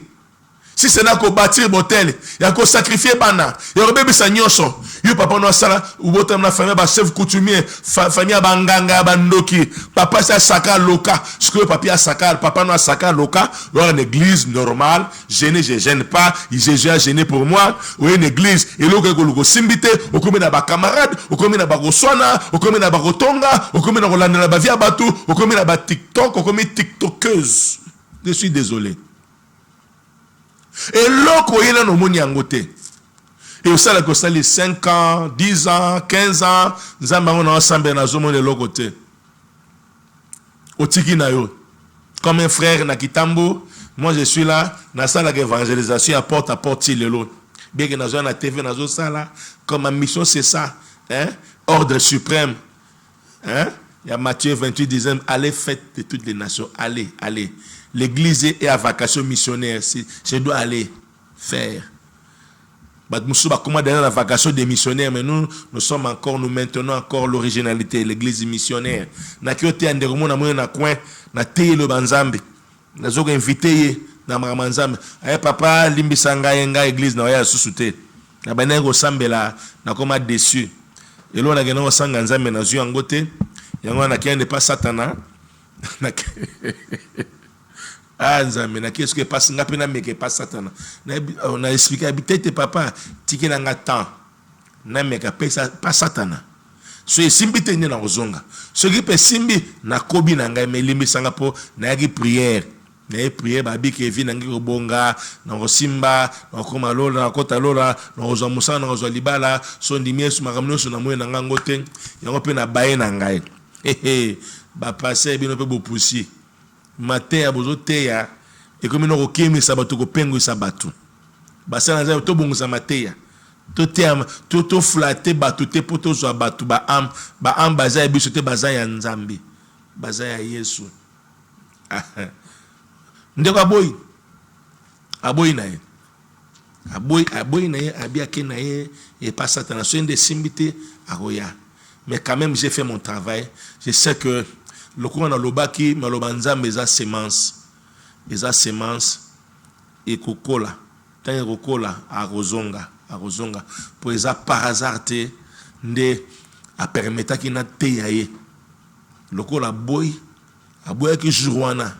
Si c'est là qu'on bâtir l'hôtel, il y a qu'on sacrifier bana. Il y a bébé sa nyonso. Yo papa no sala ou botam la famille ba chef coutumier, famille banganga bandoki. Papa c'est saka loka. Ce que papa a saka, papa no saka loka. Dans une église normale, gêné, je gêne pas, j'ai gêné pour moi. Ou une église, et là que simbité, au comme na ba camarade, au comme na ba goswana, au comme na ba gotonga, au comme na rolanda na ba via batu, au comme na ba TikTok, au comme tiktokeuse. Je suis désolé. Et l'autre, il y a un yangote. Et au sein de ça, les 5 ans, 10 ans, 15 ans, nous avons ensemble dans le logoté. Au tiki na yo. Comme un frère na Kitambo, moi je suis là, dans la salle d'évangélisation, à porte, le lot. Bien que nous avons la TV, dans la salle, comme ma mission c'est ça. Hein? Ordre suprême. Hein? Il y a Matthieu 28, disant, allez, faites de toutes les nations. Allez, allez. L'église est à vacation missionnaire. Je dois aller faire. Nous comment dans la vacation des missionnaires, mais nous sommes encore, nous maintenons encore l'originalité, l'église missionnaire. Nous avons coin, le banzambe. Nous avons invité dans Mamanzambe. Papa, limbisanga yenga église na ya susute. Na banengo sambela na koma déçu. Et là on a gagné au sanganzambe na zu angote. Yango na kiende pas satana. Ah, nzambe na qu'est-ce que passe ngapi na meke pas satana. On a expliqué habiter papa tiki na ngatan. Na meka pas satana. So simbi tenye na ozonga. So qui peut simbi na kobi na ngai melimbi sanga po na yaki prière. Na prière ba bi ke vi na ngi bonga na osimba na koma lola na kota lola na ozo musa na ozo libala so ndimie su makamno su na moyo na ngangote yango pe na baye na ngai. Ba passer bino pe bo pusi. Maté abozo teya et comme nous okemi sabato ko pengu sabatu basana za to bongo sa mateya to terme to flatter batu te poto zo batu ba am baza biso te baza ya nzambi baza ya Yesu ndeko aboy na ye aboy na ye abia ke na ye et pas Satan so inde simbité aroya mais quand même j'ai fait mon travail. Je sais que le courant dans l'obaki mais l'obanza mais a semence et kokola tant kokola à rozonga pour les par hasard te nde a permettre qu'il na te yaye le kola boy qui jourwana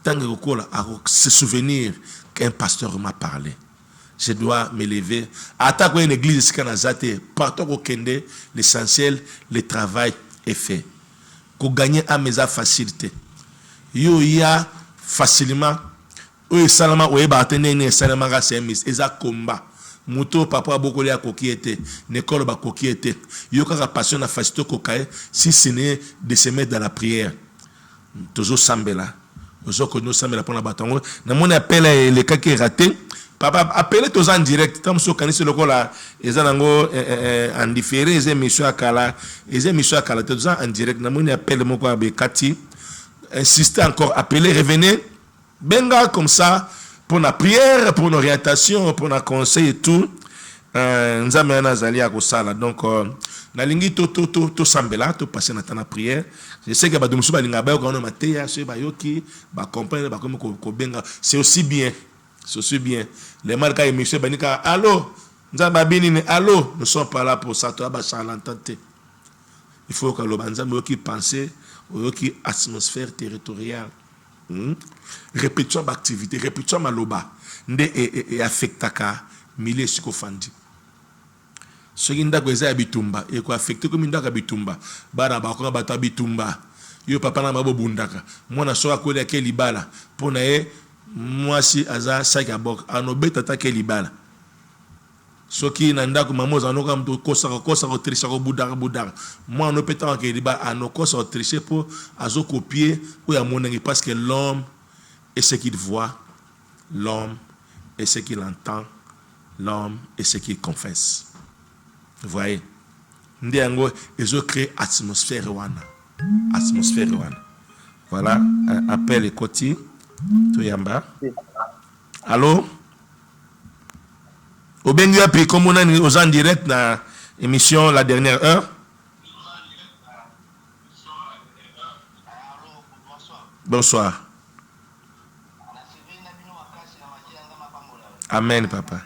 tant kokola à se souvenir qu'un pasteur m'a parlé. Je dois me lever. Attaquer une église canazate, partout au Kende, l'essentiel, le travail est fait. Pour gagner à mes facilité. Yo ya facilement. Ou salama ou batene ne salama ga semis. Eza combat. Muto papa beaucoup ya kokiete, n'école ba kokiete. Yo ka passion na facilité kokae si ce n'est de se mettre dans la prière. Toujours sambela. Toujours que nous sambela pour la bataille. Na mon appel les cas qui est raté. Papa, appelez tous en direct. Comme ce qu'on est sur le là, ils ont en différé, ils ont mis sur la cala, ils ont mis sur la cala, tous en direct. Nous appelez mon quoi, Kati. Insistez encore, appelez, revenez. Benga comme ça, pour la prière, pour l'orientation, pour le conseil et tout. Nous avons un azali à Kosala. Donc, na lingi to sambela, to passer dans la prière. Je sais que ba dumusu ba linga ba ko na mateya, so ba yoki, ba comprendre ba comme ko benga. C'est aussi bien. C'est bien. Les marques et monsieur Banika, allô, allô, nous ne sommes pas là pour ça, toi, il faut que l'Obanzam qui pense au qui atmosphère territoriale. Répétition d'activité, répétition maloba, et affectaka, milieu psychofandi. Ce qui est habitumba, et quoi affecté comme une habitumba, baraba, comme un habitumba, yo papa na mabo bundaka, moi na soa kole ke libala, pour nae. Moi si aza saki abok anobeta ta kelibala soki na ndako mamoza anoka mto kosa tricher ko budara moi anopeta kelibala anokosa tricher pour azo copier ou ya monengi parce que l'homme est ce qu'il voit, l'homme est ce qu'il entend, l'homme est ce qu'il confesse. Vous voyez, ndiango ezo créer atmosphère wana voilà appel et koti. Toyamba. Allô? Au Benga, puis comme on est aux en direct dans l'émission La Dernière Heure. Bonsoir. Amen, papa.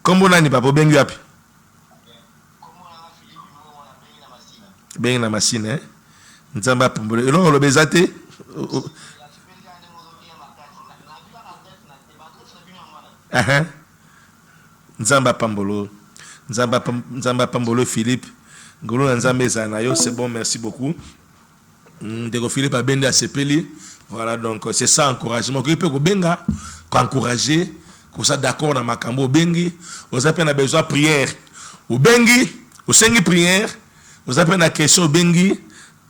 Kombo nani papa bengi wapi? Bengi na machine, hein? Nzamba pambolo. Elo lo bezate? Nzamba pambolo. Nzamba pambolo Philippe. Ngolo na nzambe ezana yo, c'est bon, merci beaucoup. Ndeko Philippe abende asepeli. Voilà, donc c'est ça encouragement. Que peut benga encourager, que ça d'accord na makambo bengi, vous avez besoin de prière. Ou bengi, ou sengi prière, vous avez une question bengi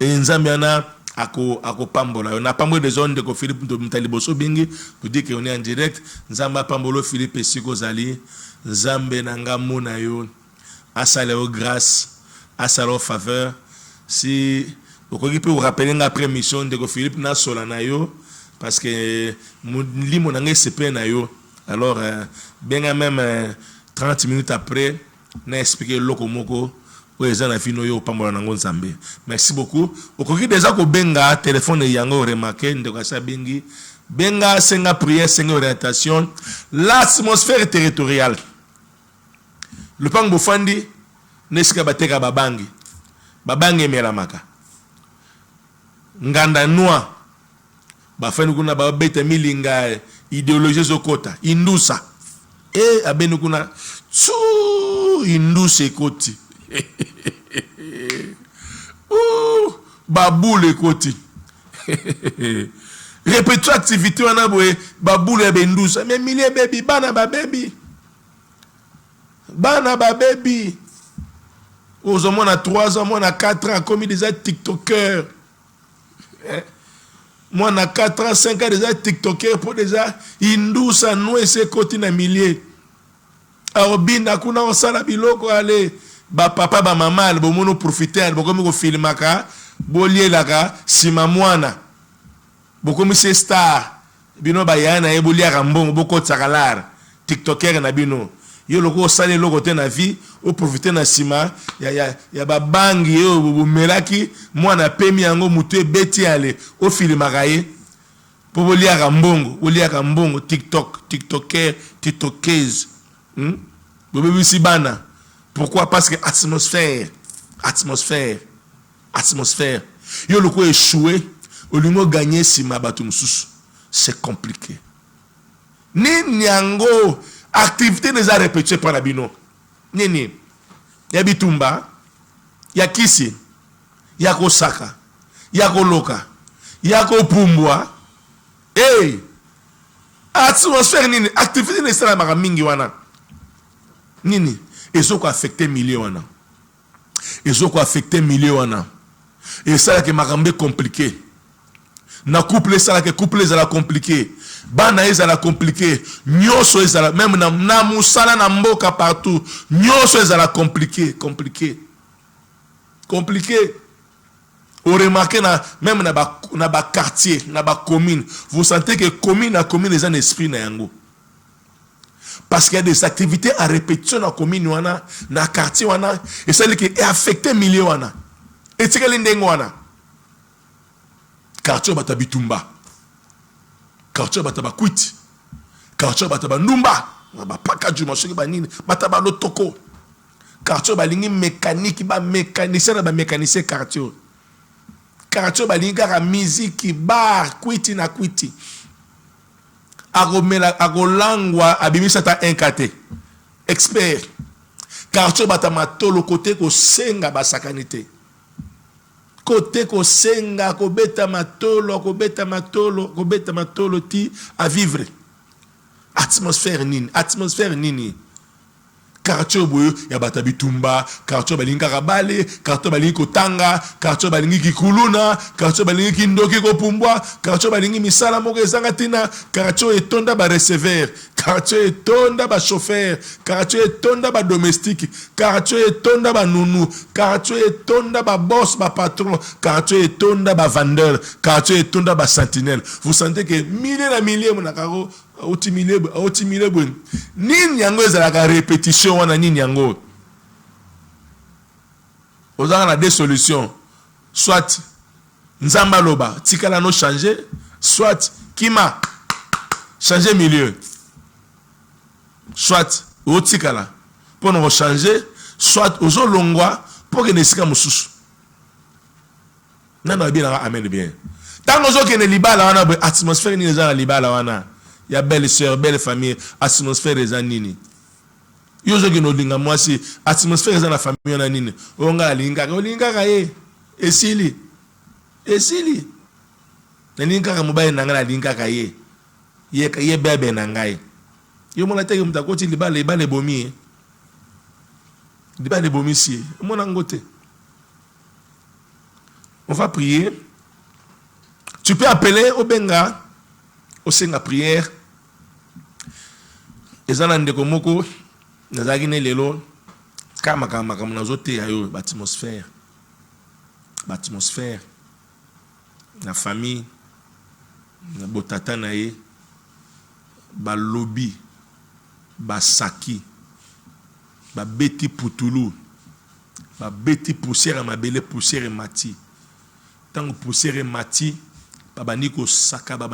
et nzambe ana ako pambola. On a pambo des zones de Philippe Mtaliboso bengi pour dire qu'on est en direct. Nzamba pambolo Philippe Siko Zali, nzambe nanga mona yo, asaleo grâce, asaleo faveur. Si vous pouvez vous rappeler après mission de Philippe na solana yo parce que limo nanga CP na yo. Alors bien même 30 minutes après na expliquer loko moko o ezana fino yo pambola nango nzambe. Merci beaucoup. Okoki déjà ko benga téléphone yango remarquer ndeko sa bengi benga senga prière senga orientation l'atmosphère territoriale. Le pango fandi neska bateka babangi melamaka nganda noa bafani kuna babeta milinga idéologie zokota indusa abeni kuna indusa ekoti baboule ekoti répétez activité wana boye baboule bendusa mais milie baby bana baby aux hommes à 3 ans, moi à 4 ans, comme déjà TikToker. Moi à 4 ans, 5 ans déjà TikToker pour déjà Indousa nous et ses côtés na milliers. Alors bin kuna osala biloko ale ba papa ba maman bo mono profiter bo comme ko filmaka bo lielaka sima mwana. Bo comme c'est star bino ba yana e bo liaka mbongo bo ko tsakalar TikToker na bino. Yo loko sale loko te na vie o profiter na sima ya ba bangi yo melaki mwana pemi yango mutu beti ale o filmaka ye po liaka mbongo o liaka mbongo TikToker TikTokers bobebisi bana. Pourquoi? Parce que atmosphère yo loko échoué o lingo gagner sima batu mususu c'est compliqué ni nyango activité des arts répétées par la bino. Nini. Ya bitumba. Ya kisi. Ya kosaka. Ya koloka. Ya kopumbwa. Hey! Atmosphère nini. Activité des arts mingi wana. Nini. Ezo ko affecté milieu wana. Ezo ko affecté milieu wana. Et ça que makambe compliqué. Na couple ça que couple ça la compliqué. Bana ezala compliqué, nyoso ezala même na musala na mboka partout, nyoso ezala compliqué. On remarque même na ba quartier, na ba commune, vous sentez que commune les un esprit na yango. Parce qu'il y a des activités à répétition dans commune wana, na quartier wana, et ça qui est affecté milieu wana. Et c'est quel ndengo wana. Quartier batabitumba. Quartier bataba kwiti. Quartier bataba numba. Bapaka du marché ba nini. Bataba lotoko. Quartier balingi mécanique ba mécanicien ba mécanicien quartier. Quartier balingi ka musique bar kwiti na kwiti. Agolangwa abimisa ta enkate. Expert. Quartier batama tolo côté ko senga ba sakanité. Côté ko senga ko beta matolo ti à vivre. Atmosphère nini. Quartier boyo ya batabitumba, quartier balinga kabale, quartier balingi kotanga, quartier balingi kikuluna, quartier balingi kindoki ko pumbwa, quartier balingi misala moko ezanga tina, quartier etonda ba receveur, quartier etonda ba chauffeur, quartier etonda ba domestique, quartier etonda ba nounou, quartier etonda ba boss, ba patron, quartier etonda ba vendeur, quartier etonda ba sentinelle. Vous sentez que milliers monakaro otimile bon nini yango ezalaka répétition wana nini yango ozanga na deux solutions, soit nzamba loba tikala no changer, soit kima changer milieu. soit au tikala pour nous changer, soit aux longwa pour que ne sika mususu. Nana bien amen bien. Tant que nous ne libala wana atmosphère ni les gens libala wana. Il y a belle sœur, belle famille, atmosphère les anini. Yo zo no linga moi si atmosphère les la famille na nini. Onga linga kaye. Esili. Na linga ka mobile na ngala linga kaye. Ye bebe na ngai. Yo mona teke mtakoti libala bomi. Libala bomi si. Mona ngote. On va prier. Tu peux appeler au benga, au senga prière. Et ça, ndeko moko, nazagine lelo, kama nazote ayo, l'atmosphère, la famille, la botata nae, ba lobby, ba saki, ba beti putulu, ba beti poussière ma belle poussière mati. Tant que poussière mati, babandiko saka.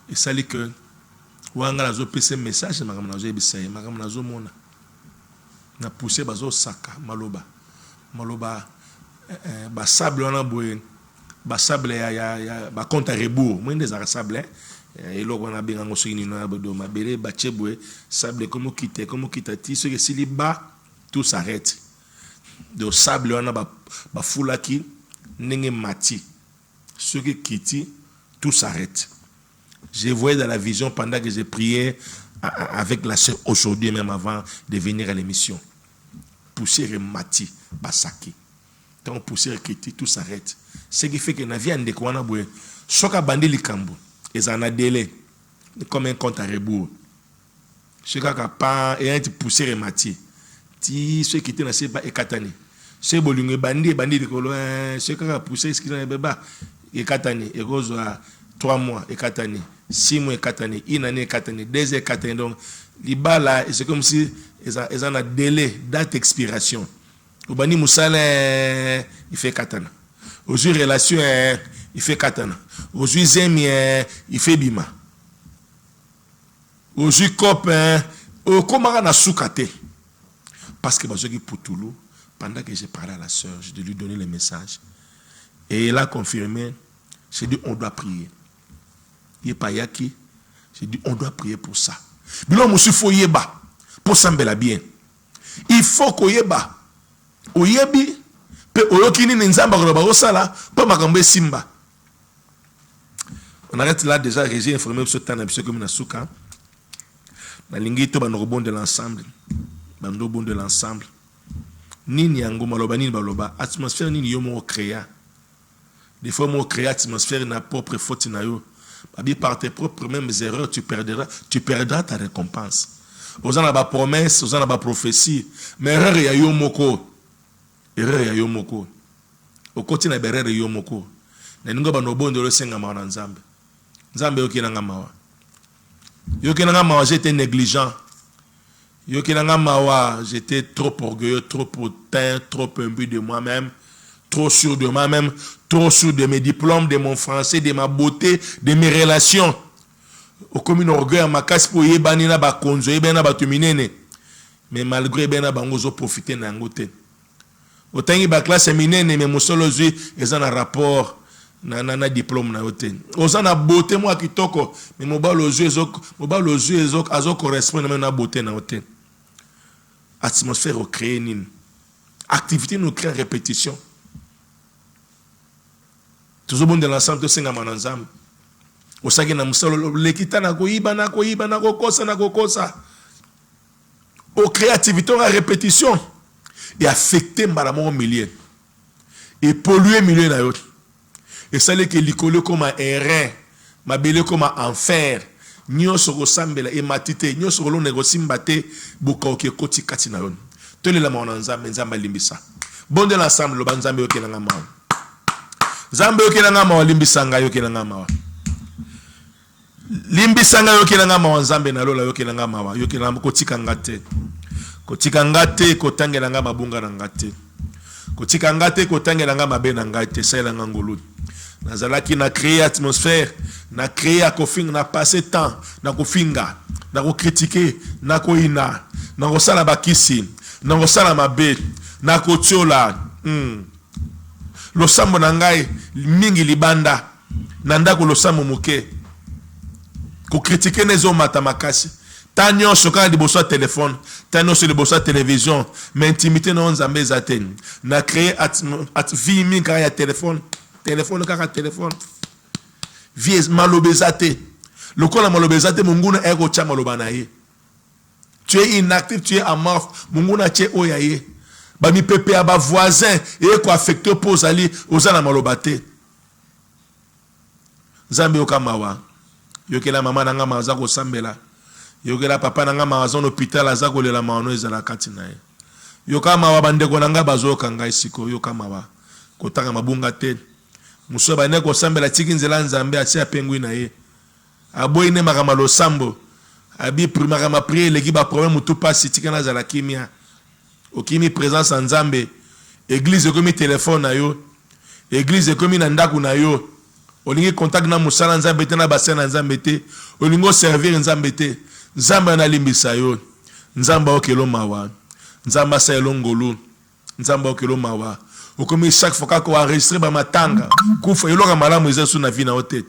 Et ça dit que, wanga la zo pese message, ma kamna zo ebisaye, ma kamna zo mona. Na poussière bazo saka, maloba, ba sable wana boye, ba sable ya ba compte à rebours, moins des sable, et là on a bien en soigné na bodo, ma belle ba cheboye, sable comment quitter ti, ce que s'il bas, tout s'arrête. De sable on a ba foulaki nenge mati ce qui quitte tout s'arrête. Je voyais dans la vision pendant que j'ai prié avec la sœur aujourd'hui même avant de venir à l'émission. Poussière mati basaki. Quand poussière quitte tout s'arrête. Ce qui fait que na vie ande ko na boye soka bandi likambo ezana délai comme un compte à rebours. Soka ka pa et un poussière mati. Ti ceux qui étaient na seba ekatani c'est bolunge bandi de kolo c'est quand pousser ce qui na beba ekatani egozo 3 mois ekatani 6 mois ekatani une année ekatani 2 ans ekatani donc libala c'est comme si ils ont un délai date expiration obani musala il fait katana aujourd'hui relation il fait katana aujourd'hui zemi il fait bima aujourd'hui copain comment na soukate. Parce que pendant que j'ai parlé à la sœur, j'ai dû lui donner le message. Et elle a confirmé, j'ai dit on doit prier. Il pas yaki, j'ai dit on doit prier pour ça. Bilo musu fo yeba pour sambela bien. Il faut ko yeba. Oyebi pe oyokini nzamba ko ba osala pa makambe simba. On arrête là déjà, j'ai informé sur tana biso comme na suka. Na lingi to ba no rebond de l'ensemble. Bando bon de l'ensemble. Nini yango maloba nini baloba atmosphère nini yo mo créa. Des fois mo créa atmosphère na propre faute na yo. Babi par tes propres mêmes erreurs tu perdras ta récompense. Ozana ba promesse, ozana ba prophétie, mais erreur ya yo moko. Okoti na erreur yo moko. Na ningo ba no bondo lo senga ma na Nzambe. Nzambe okina ngamawa. Yo kina ngamawa j'étais négligent. J'étais trop orgueilleux, trop hautain, trop imbu de moi-même, trop sûr de moi-même, trop sûr de mes diplômes, de mon français, de ma beauté, de mes relations. Au commun orgueil, ma casse pour yébani na ba konzo, yébana ba tuminene. Mais malgré yébana ba ngozo profiter na ngote. Autant yéba classe minene, mais mon solo zui, ils ont un rapport. Na diplôme na yote. Ozana beauté moi kitoko, mais mobile aux yeux azo correspond même na beauté na yote. Atmosphère au créer nini. Activité nous crée répétition. Toujours bon de l'ensemble de senga mananzam. Osaki na musalo lekita na koiba na kokosa. Au créativité en répétition et affecter malamon au milieu. Et polluer milieu na yote. Et ça les que l'icole comme un rein, ma belle comme un enfer. Nyo soko sambela e matite, nyo soko lo negosimbate buka oke koti kati na yon. Tole la mona nzamba limbisa. Bon de l'ensemble lo banzambe oke na ngamawa. Zambe oke na ngamawa limbisa nga yoke na ngamawa. Limbisa nga yoke na ngamawa nzambe na lola yoke na ngamawa, yoke na kotika ngate. Kotika ngate kotangela nga mabunga na ngate. Kotika ngate kotangela nga mabe na ngate, sala ngangulu. nazalaki na créer atmosphère, na créer à kofinga, na passer temps, na kofinga, na ko critiquer, na ko ina, na ko sala bakisi, na ko sala mabe, na ko tiola. Losambo na ngai mingi libanda, na ndako losambo moke. Ko critiquer nezo mata makasi. Tanyo soka di boso téléphone, tanyo sur le boso télévision, mais intimité non nzambe zaten. Na créer at vie min ka ya téléphone. Téléphone kaka téléphone vies malobezate lokola malobezate munguna ego cha malobana ye tu es inactif, tu es amorphe munguna che oyaye ba mi pepe aba voisin et ko affecté pose ali ozana malobate zambe okamawa yokela mama nanga maza ko sambela yokela papa nanga maza no hôpital azako lela maano ezala katina ye yokamawa bandeko nanga bazoka ngai siko yokamawa kotanga mabunga te muso ba ne ko sambela tiki nzela nzambe atia pengui na ye aboyi ne makama lo sambo abi primaka ma prier leki ba problème mutu pasi tika na zala kimia okimi présence en nzambe église komi téléphone na yo église komi na ndaku na yo olingi contact na musala nzambe te na bassin na nzambe te olingo servir nzambe te nzambe na limbisa yo nzamba okelo mawa nzamba sa elongolo nzamba okelo mawa okomi chaque fois kako enregistrer ba matanga kufa eloka malamu ezesu na vie na ote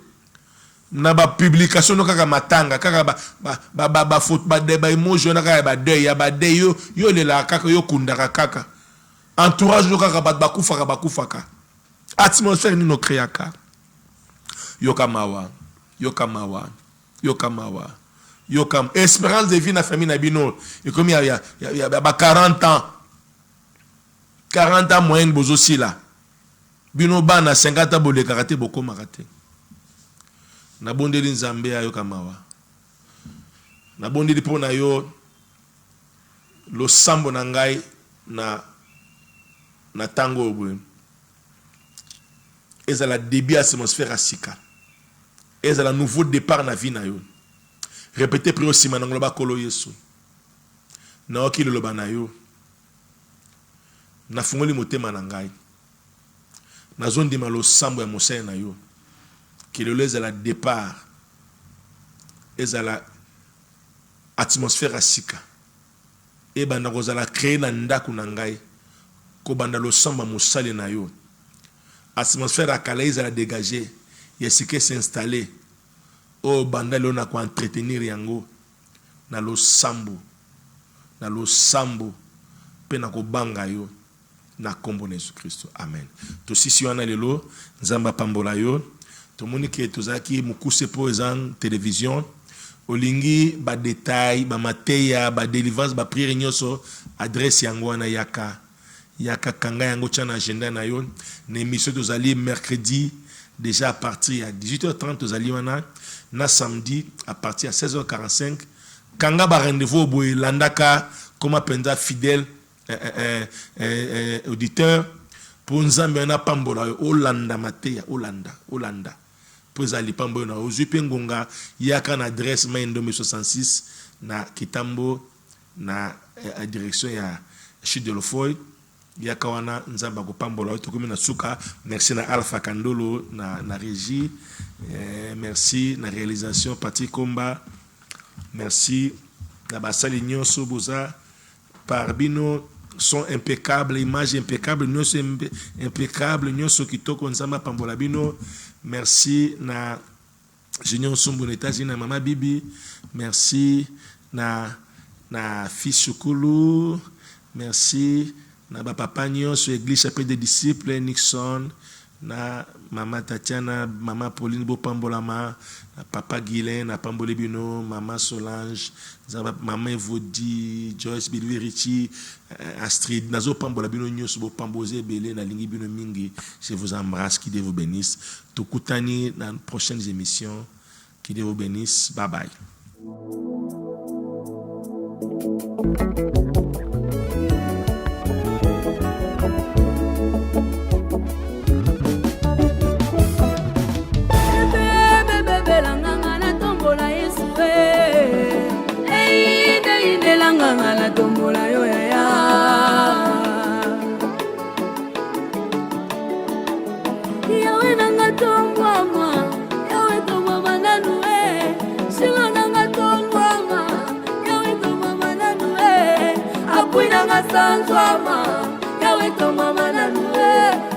na ba publication no kaka matanga kaka ba faute ba débat emotion na kaka ba deuil ya ba deuil yo le la kaka yo kundaka kaka entourage no kaka ba kufa ka atmosphère ni no créaka yo kamawa espérance de vie na famille na bino et comme il y a ba 40 ans 40 ans moyenne bozo sila bino bana 50 ans bole karate boko makate na bondeli nzambe ayo kamawa na bondeli pona yo lo sambo na ngai na tango obwe ezala début atmosphère asika ezala nouveau départ na vie na yo répétez prier aussi manango ba kolo yesu na okilo loba na yo na fungoli motema na ngai nazondima lo sambo ya mosaya na yo kilelo ezala départ ezala atmosphère asika ebanda kozala créer na ndaku na ngai kobanda lo sambo mosale na yo atmosphère akala ezala dégager yesike s'installer o banda lo na ko entretenir yango na lo sambo pe na ko banga yo na kombo na Yesu Kristo amen to sisi wana lelo nzamba pambola yo to monike tozaki mukuse po ezan télévision olingi ba détail ba mateya ba délivrance ba prière nyoso adresse yango wana yaka kanga yango chana agenda na yo na émission tozali mercredi déjà à partir à 18h30 tozali wana na samedi à partir à 16h45 kanga ba rendez-vous boy landaka comme penza fidèle auditeur pour nzambe na pambola olanda mateya olanda pour ali pambola na ozupe ngonga yaka na adresse Maindombe 66 na Kitambo na direction ya Chute de l'Ofoy yaka wana nzamba ko pambola to komi na suka merci na Alpha Kandolo na régie merci na réalisation Patrick Komba merci na basali nyonso boza par bino son impeccable image impeccable nyonso impeccable nyonso kitoko nzamba pambola bino merci na Junior Sombo na États-Unis na mama Bibi merci na fils Chukulu merci na papa nyonso église chapelle des disciples Nixon na mama Tatiana mama Pauline bo pambolama na papa Guilain na pambole bino mama Solange mama Evodi Joyce Bilverici Astrid nazo pambola bino nyonso bo pamboze belé na lingi bino mingi je vous embrasse, qui Dieu vous bénisse tokutani dans prochaines émissions, qui Dieu vous bénisse, bye bye. tongwama, yawe tongwama nanue. Singa nanga tongwama, yawe tongwama nanue. Apuina nga sanzwama, yawe tongwama nanue.